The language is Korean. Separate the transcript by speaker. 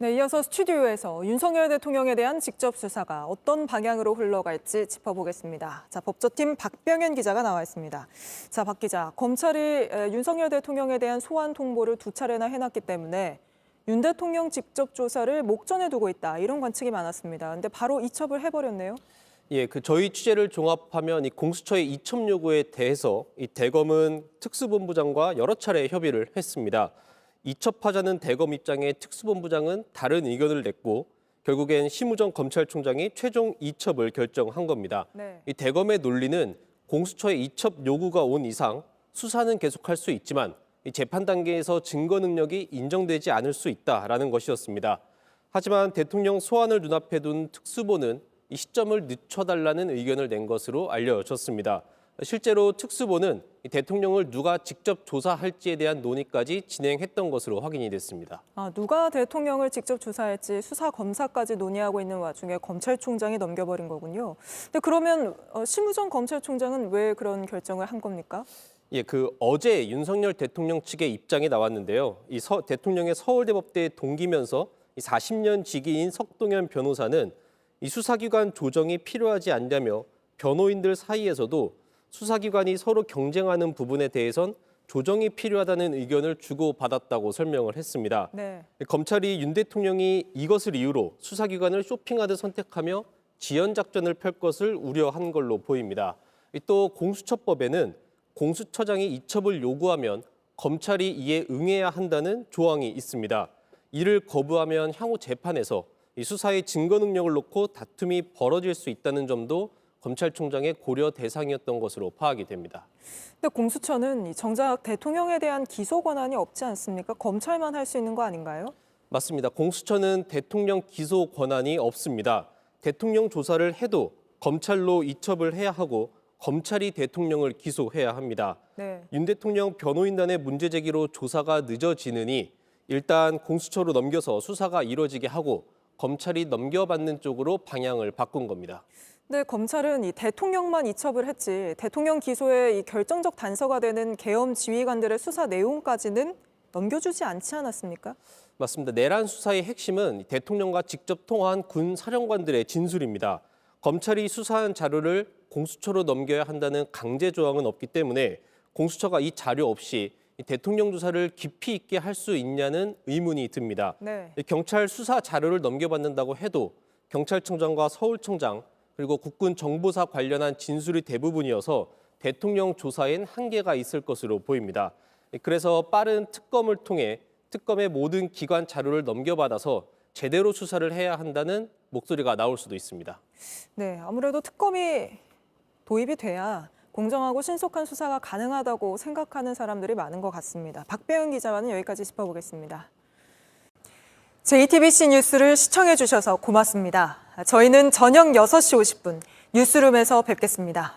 Speaker 1: 네, 이어서 스튜디오에서 윤석열 대통령에 대한 직접 수사가 어떤 방향으로 흘러갈지 짚어보겠습니다. 자, 법조팀 박병현 기자가 나와 있습니다. 자, 박 기자, 검찰이 윤석열 대통령에 대한 소환 통보를 2차례나 해놨기 때문에 윤 대통령 직접 조사를 목전에 두고 있다, 이런 관측이 많았습니다. 근데 바로 이첩을 해버렸네요.
Speaker 2: 예, 저희 취재를 종합하면 이 공수처의 이첩 요구에 대해서 이 대검은 특수본부장과 여러 차례 협의를 했습니다. 이첩하자는 대검 입장에 특수본부장은 다른 의견을 냈고 결국엔 심우정 검찰총장이 최종 이첩을 결정한 겁니다.
Speaker 1: 네.
Speaker 2: 이 대검의 논리는 공수처의 이첩 요구가 온 이상 수사는 계속할 수 있지만 이 재판 단계에서 증거 능력이 인정되지 않을 수 있다라는 것이었습니다. 하지만 대통령 소환을 눈앞에 둔 특수본은 이 시점을 늦춰달라는 의견을 낸 것으로 알려졌습니다. 실제로 특수본은 대통령을 누가 직접 조사할지에 대한 논의까지 진행했던 것으로 확인이 됐습니다.
Speaker 1: 누가 대통령을 직접 조사할지 수사 검사까지 논의하고 있는 와중에 검찰총장이 넘겨버린 거군요. 근데 그러면 심우정 검찰총장은 왜 그런 결정을 한 겁니까?
Speaker 2: 예, 어제 윤석열 대통령 측의 입장이 나왔는데요. 대통령의 서울대법대 동기면서 40년 직위인 석동현 변호사는 이 수사기관 조정이 필요하지 않냐며 변호인들 사이에서도 수사기관이 서로 경쟁하는 부분에 대해선 조정이 필요하다는 의견을 주고받았다고 설명을 했습니다.
Speaker 1: 네.
Speaker 2: 검찰이 윤 대통령이 이것을 이유로 수사기관을 쇼핑하듯 선택하며 지연작전을 펼 것을 우려한 걸로 보입니다. 또 공수처법에는 공수처장이 이첩을 요구하면 검찰이 이에 응해야 한다는 조항이 있습니다. 이를 거부하면 향후 재판에서 이 수사의 증거 능력을 놓고 다툼이 벌어질 수 있다는 점도 검찰총장의 고려 대상이었던 것으로 파악이 됩니다.
Speaker 1: 근데 공수처는 정작 대통령에 대한 기소 권한이 없지 않습니까? 검찰만 할 수 있는 거 아닌가요?
Speaker 2: 맞습니다. 공수처는 대통령 기소 권한이 없습니다. 대통령 조사를 해도 검찰로 이첩을 해야 하고 검찰이 대통령을 기소해야 합니다.
Speaker 1: 네.
Speaker 2: 윤 대통령 변호인단의 문제 제기로 조사가 늦어지느니 일단 공수처로 넘겨서 수사가 이루어지게 하고 검찰이 넘겨받는 쪽으로 방향을 바꾼 겁니다.
Speaker 1: 근데 검찰은 이 대통령만 이첩을 했지 대통령 기소에 이 결정적 단서가 되는 계엄 지휘관들의 수사 내용까지는 넘겨주지 않지 않았습니까?
Speaker 2: 맞습니다. 내란 수사의 핵심은 대통령과 직접 통화한 군 사령관들의 진술입니다. 검찰이 수사한 자료를 공수처로 넘겨야 한다는 강제 조항은 없기 때문에 공수처가 이 자료 없이 대통령 조사를 깊이 있게 할 수 있냐는 의문이 듭니다.
Speaker 1: 네.
Speaker 2: 경찰 수사 자료를 넘겨받는다고 해도 경찰청장과 서울청장 그리고 국군 정보사 관련한 진술이 대부분이어서 대통령 조사엔 한계가 있을 것으로 보입니다. 그래서 빠른 특검을 통해 특검의 모든 기관 자료를 넘겨받아서 제대로 수사를 해야 한다는 목소리가 나올 수도 있습니다.
Speaker 1: 네, 아무래도 특검이 도입이 돼야 공정하고 신속한 수사가 가능하다고 생각하는 사람들이 많은 것 같습니다. 박병현 기자와는 여기까지 짚어보겠습니다. JTBC 뉴스를 시청해 주셔서 고맙습니다. 저희는 저녁 6시 50분 뉴스룸에서 뵙겠습니다.